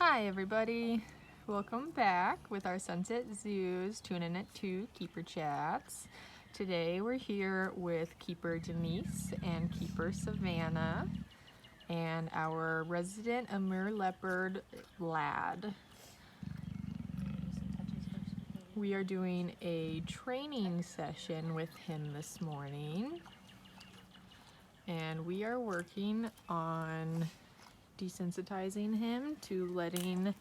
Hi everybody, welcome back with our Sunset Zoos Tune In at 2 Keeper Chats. Today we're here with Keeper Denise and Keeper Savannah and our resident Amur leopard Vlad. We are doing a training session with him this morning and we are working on desensitizing him to letting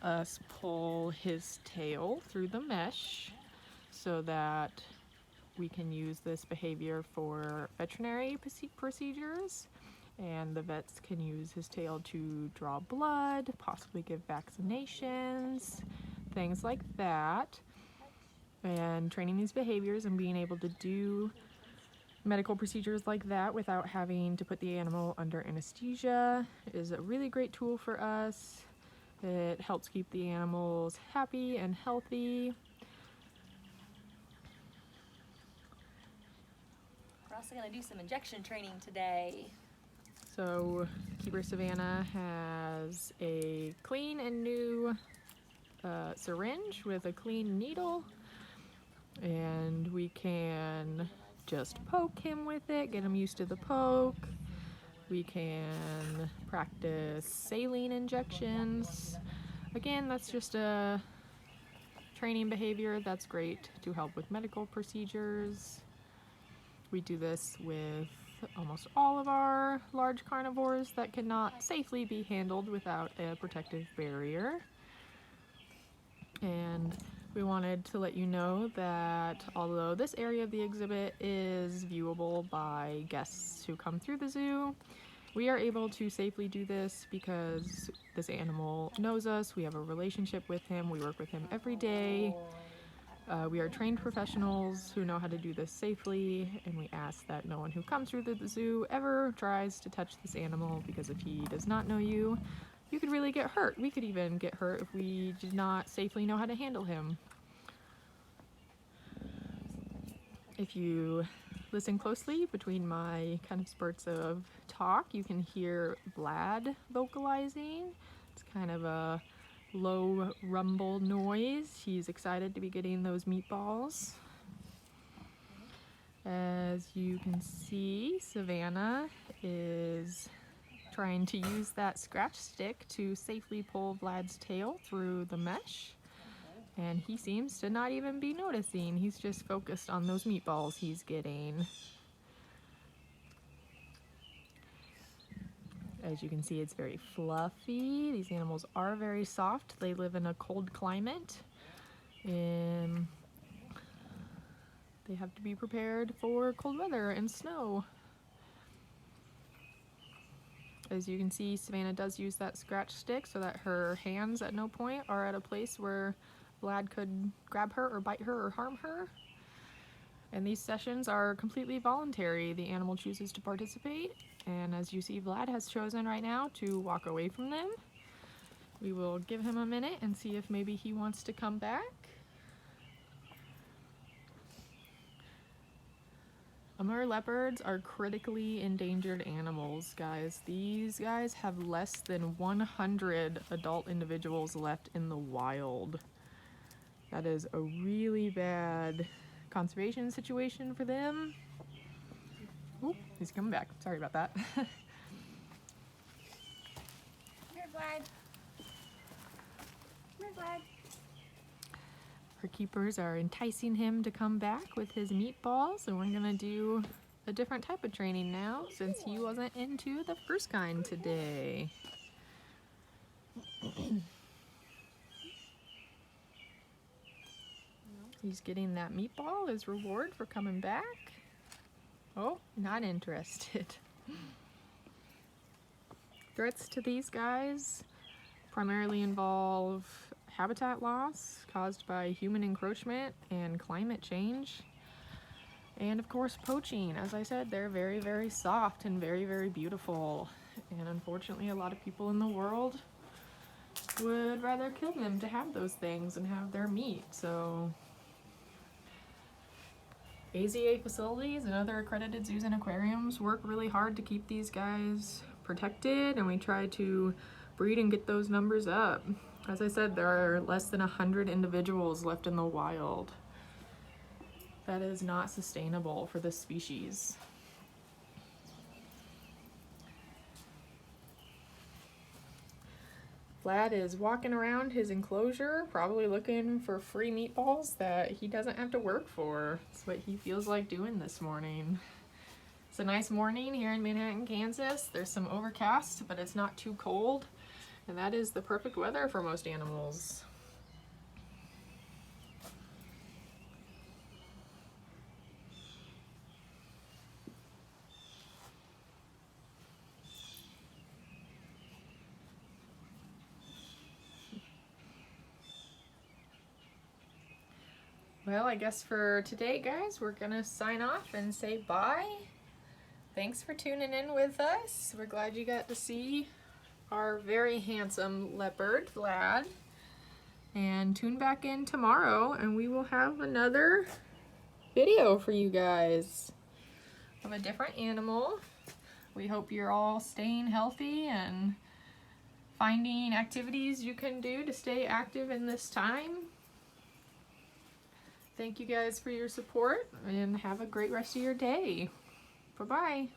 us pull his tail through the mesh so that we can use this behavior for veterinary procedures, and the vets can use his tail to draw blood, possibly give vaccinations, things like that. And training these behaviors and being able to do medical procedures like that without having to put the animal under anesthesia is a really great tool for us. It helps keep the animals happy and healthy. We're also going to do some injection training today. So Keeper Savannah has a clean and new syringe with a clean needle, and we can just poke him with it, get him used to the poke. We can practice saline injections. Again, that's just a training behavior that's great to help with medical procedures. We do this with almost all of our large carnivores that cannot safely be handled without a protective barrier. And we wanted to let you know that although this area of the exhibit is viewable by guests who come through the zoo, we are able to safely do this because this animal knows us, we have a relationship with him, we work with him every day. We are trained professionals who know how to do this safely, and we ask that no one who comes through the zoo ever tries to touch this animal, because if he does not know you, you could really get hurt. We could even get hurt if we did not safely know how to handle him. If you listen closely between my kind of spurts of talk, you can hear Vlad vocalizing. It's kind of a low rumble noise. He's excited to be getting those meatballs. As you can see, Savannah is trying to use that scratch stick to safely pull Vlad's tail through the mesh, and he seems to not even be noticing. He's just focused on those meatballs he's getting. As you can see, it's very fluffy. These animals are very soft. They live in a cold climate, and they have to be prepared for cold weather and snow. As you can see, Savannah does use that scratch stick so that her hands at no point are at a place where Vlad could grab her or bite her or harm her. And these sessions are completely voluntary. The animal chooses to participate, and as you see, Vlad has chosen right now to walk away from them. We will give him a minute and see if maybe he wants to come back. Amur leopards are critically endangered animals, guys. These guys have less than 100 adult individuals left in the wild. That is a really bad conservation situation for them. Oop, he's coming back. Sorry about that. Come here, Vlad. Come here, Vlad. Our keepers are enticing him to come back with his meatballs, and we're gonna do a different type of training now since he wasn't into the first kind today. He's getting that meatball as reward for coming back. Oh, not interested. Threats to these guys primarily involve habitat loss caused by human encroachment and climate change. And of course, poaching. As I said, they're very, very soft and very, very beautiful. And unfortunately, a lot of people in the world would rather kill them to have those things and have their meat. So AZA facilities and other accredited zoos and aquariums work really hard to keep these guys protected, and we try to breed and get those numbers up. As I said, there are less than 100 individuals left in the wild. That is not sustainable for this species. Vlad is walking around his enclosure, probably looking for free meatballs that he doesn't have to work for. It's what he feels like doing this morning. It's a nice morning here in Manhattan, Kansas. There's some overcast, but it's not too cold. And that is the perfect weather for most animals. Well, I guess for today, guys, we're gonna sign off and say bye. Thanks for tuning in with us. We're glad you got to see our very handsome leopard, Vlad. And tune back in tomorrow and we will have another video for you guys of a different animal. We hope you're all staying healthy and finding activities you can do to stay active in this time. Thank you guys for your support and have a great rest of your day. Bye-bye.